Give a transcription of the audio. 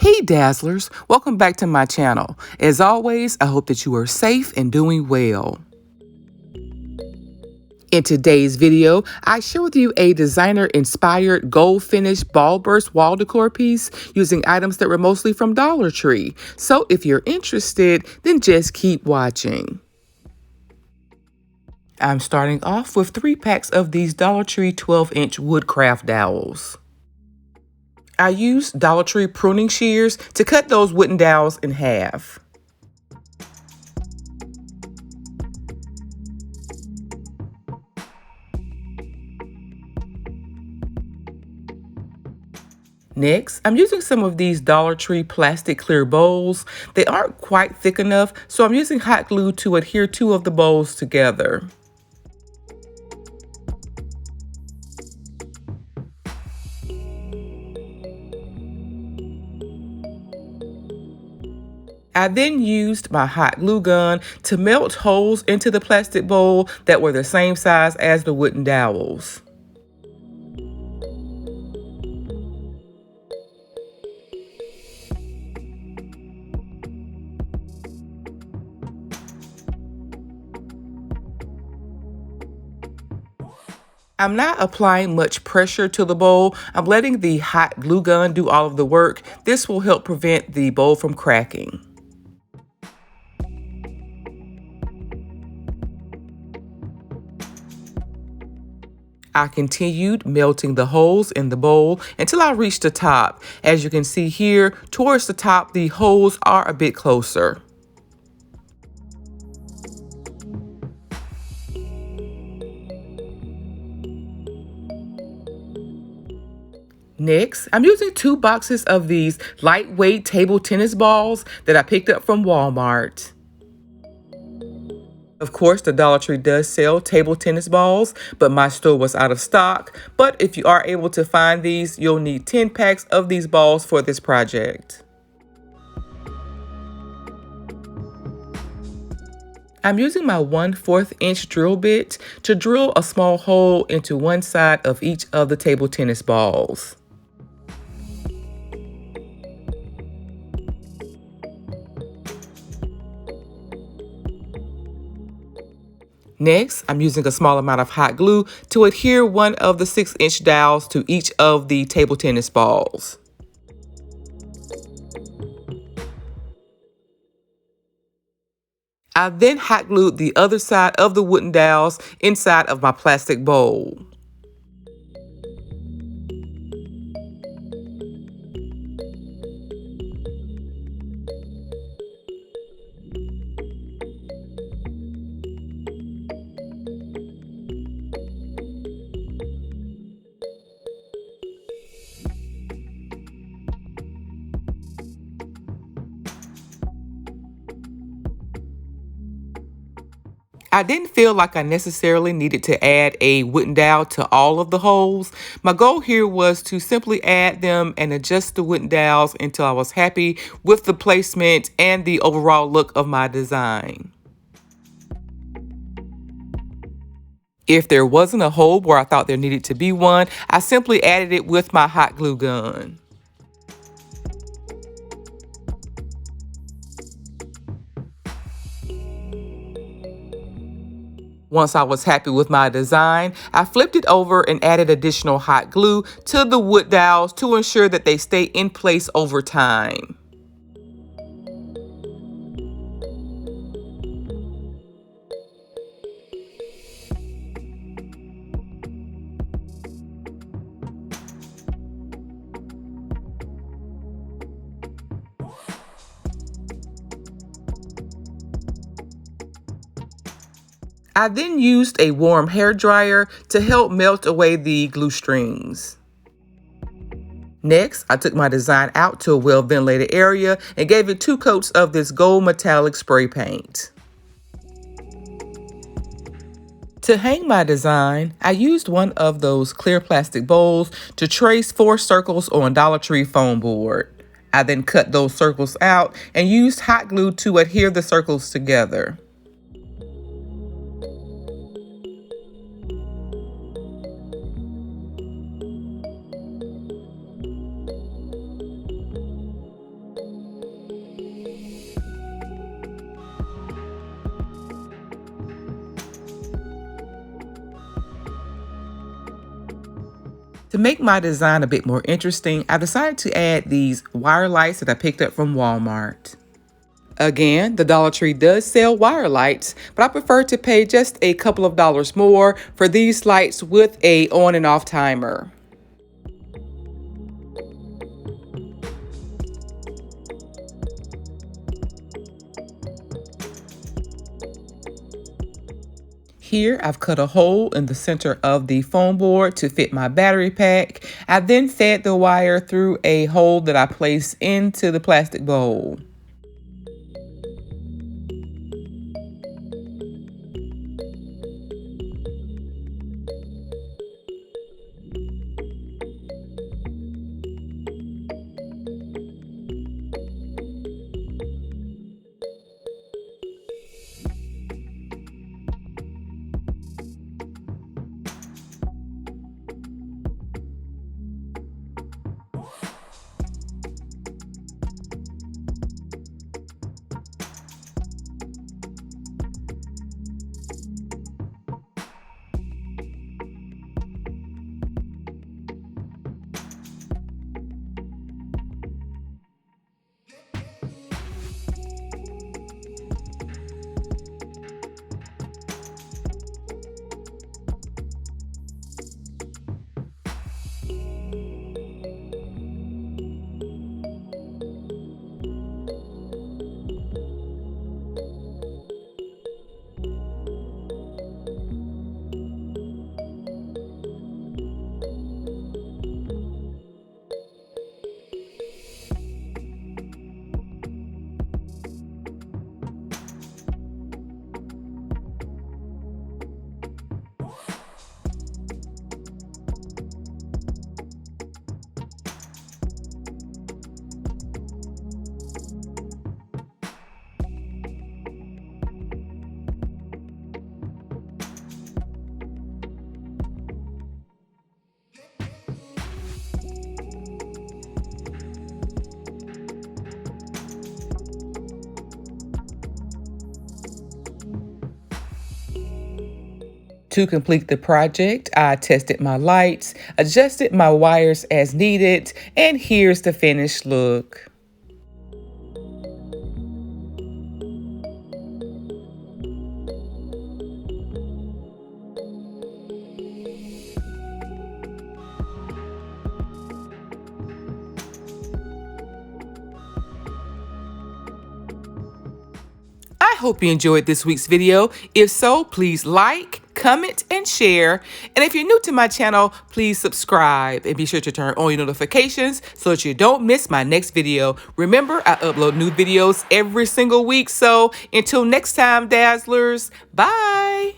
Hey Dazzlers, welcome back to my channel. As always, I hope that you are safe and doing well. In today's video, I share with you a designer-inspired gold finish ball burst wall decor piece using items that were mostly from Dollar Tree. So if you're interested, then just keep watching. I'm starting off with 3 packs of these Dollar Tree 12-inch woodcraft dowels. I used Dollar Tree pruning shears to cut those wooden dowels in half. Next, I'm using some of these Dollar Tree plastic clear bowls. They aren't quite thick enough, so I'm using hot glue to adhere 2 of the bowls together. I then used my hot glue gun to melt holes into the plastic bowl that were the same size as the wooden dowels. I'm not applying much pressure to the bowl. I'm letting the hot glue gun do all of the work. This will help prevent the bowl from cracking. I continued melting the holes in the bowl until I reached the top. As you can see here, towards the top, the holes are a bit closer. Next, I'm using 2 boxes of these lightweight table tennis balls that I picked up from Walmart. Of course, the Dollar Tree does sell table tennis balls, but my store was out of stock. But if you are able to find these, you'll need 10 packs of these balls for this project. I'm using my 1/4 inch drill bit to drill a small hole into one side of each of the table tennis balls. Next, I'm using a small amount of hot glue to adhere one of the 6-inch dowels to each of the table tennis balls. I then hot glued the other side of the wooden dowels inside of my plastic bowl. I didn't feel like I necessarily needed to add a wooden dowel to all of the holes. My goal here was to simply add them and adjust the wooden dowels until I was happy with the placement and the overall look of my design. If there wasn't a hole where I thought there needed to be one, I simply added it with my hot glue gun. Once I was happy with my design, I flipped it over and added additional hot glue to the wood dowels to ensure that they stay in place over time. I then used a warm hair dryer to help melt away the glue strings. Next, I took my design out to a well-ventilated area and gave it 2 coats of this gold metallic spray paint. To hang my design, I used one of those clear plastic bowls to trace 4 circles on Dollar Tree foam board. I then cut those circles out and used hot glue to adhere the circles together. To make my design a bit more interesting, I decided to add these wire lights that I picked up from Walmart. Again, the Dollar Tree does sell wire lights, but I prefer to pay just a couple of dollars more for these lights with a on and off timer. Here, I've cut a hole in the center of the foam board to fit my battery pack. I then fed the wire through a hole that I placed into the plastic bowl. To complete the project, I tested my lights, adjusted my wires as needed, and here's the finished look. I hope you enjoyed this week's video. If so, please like, comment, and share. And if you're new to my channel, please subscribe and be sure to turn on your notifications so that you don't miss my next video. Remember, I upload new videos every single week. So until next time, Dazzlers, bye.